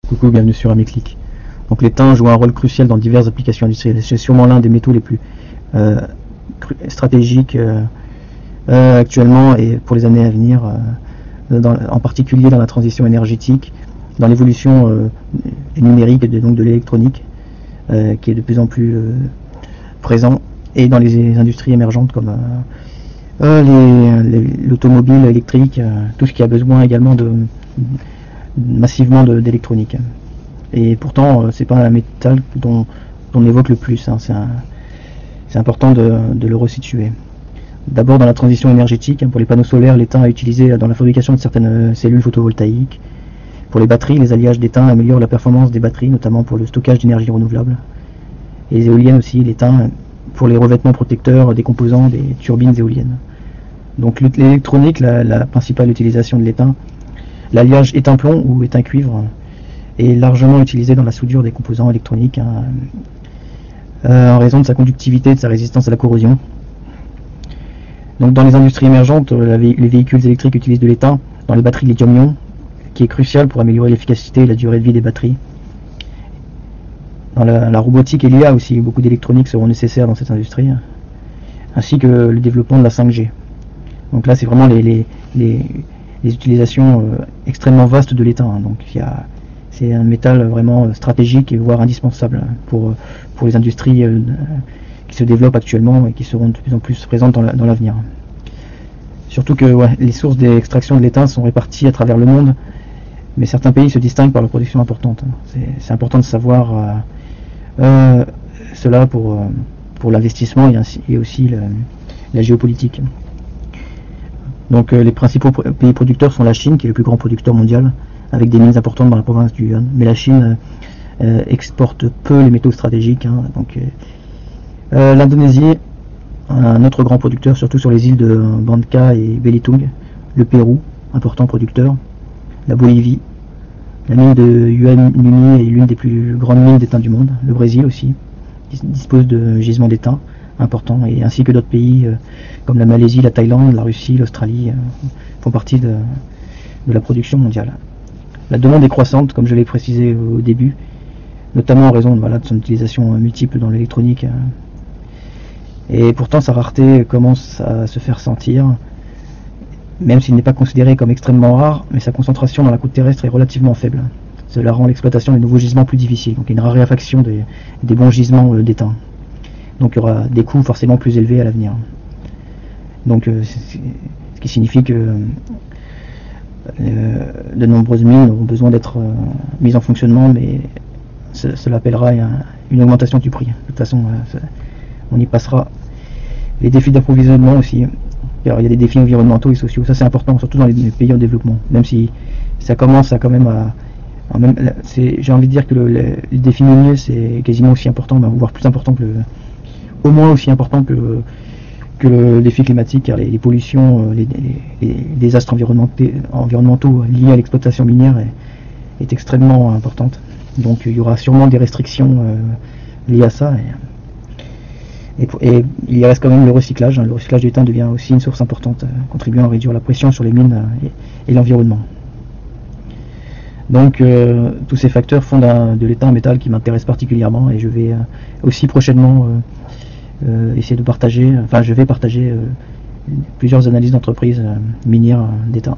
Coucou, bienvenue sur Amiclic. Donc l'étain joue un rôle crucial dans diverses applications industrielles. C'est sûrement l'un des métaux les plus stratégiques actuellement et pour les années à venir, en particulier dans la transition énergétique, dans l'évolution du numérique et donc de l'électronique, qui est de plus en plus présent, et dans les industries émergentes comme l'automobile électrique, tout ce qui a besoin également massivement d'électronique. Et pourtant, c'est pas un métal dont on évoque le plus, hein. C'est important de le resituer. D'abord dans la transition énergétique, pour les panneaux solaires, l'étain est utilisé dans la fabrication de certaines cellules photovoltaïques. Pour les batteries, les alliages d'étain améliorent la performance des batteries, notamment pour le stockage d'énergie renouvelable. Et les éoliennes aussi, l'étain pour les revêtements protecteurs des composants des turbines éoliennes. Donc l'électronique, la principale utilisation de l'étain, l'alliage étain-plomb ou étain-cuivre est largement utilisé dans la soudure des composants électroniques, hein, en raison de sa conductivité et de sa résistance à la corrosion. Donc dans les industries émergentes, les véhicules électriques utilisent de l'étain dans les batteries lithium-ion, qui est crucial pour améliorer l'efficacité et la durée de vie des batteries. Dans la robotique et l'IA aussi, beaucoup d'électronique seront nécessaires dans cette industrie, ainsi que le développement de la 5G. Donc là, c'est vraiment les utilisations extrêmement vastes de l'étain, hein. Donc c'est un métal vraiment stratégique et voire indispensable pour les industries qui se développent actuellement et qui seront de plus en plus présentes dans l'avenir. Surtout que les sources d'extraction de l'étain sont réparties à travers le monde, mais certains pays se distinguent par leur production importante. C'est important de savoir cela pour l'investissement et aussi la géopolitique. Donc les principaux pays producteurs sont la Chine, qui est le plus grand producteur mondial, avec des mines importantes dans la province du Yunnan. Mais la Chine exporte peu les métaux stratégiques, hein. Donc l'Indonésie, un autre grand producteur, surtout sur les îles de Banda et Belitung. Le Pérou, important producteur. La Bolivie, la mine de Uyuni est l'une des plus grandes mines d'étain du monde. Le Brésil aussi dispose de gisements d'étain importants, et ainsi que d'autres pays comme la Malaisie, la Thaïlande, la Russie, l'Australie font partie de la production mondiale. La demande est croissante, comme je l'ai précisé au début, notamment en raison de son utilisation multiple dans l'électronique. Et pourtant sa rareté commence à se faire sentir, même s'il n'est pas considéré comme extrêmement rare, mais sa concentration dans la croûte terrestre est relativement faible. Cela rend l'exploitation des nouveaux gisements plus difficile, donc il y a une raréfaction des bons gisements d'étain. Donc il y aura des coûts forcément plus élevés à l'avenir. Donc ce qui signifie que de nombreuses mines auront besoin d'être mises en fonctionnement, mais cela appellera une augmentation du prix. De toute façon, on y passera. Les défis d'approvisionnement aussi. Alors, il y a des défis environnementaux et sociaux, ça c'est important, surtout dans les pays en développement, même si ça commence à quand même j'ai envie de dire que le défi minier c'est quasiment aussi important, voire plus important au moins aussi important que le défi climatique, car les pollutions, les désastres environnementaux liés à l'exploitation minière est extrêmement importante. Donc il y aura sûrement des restrictions liées à ça. Et il reste quand même le recyclage. Le recyclage d'étain devient aussi une source importante, contribuant à réduire la pression sur les mines et l'environnement. Donc tous ces facteurs font de l'étain un métal qui m'intéresse particulièrement, et je vais aussi prochainement essayer de partager, je vais partager plusieurs analyses d'entreprises minières d'étain.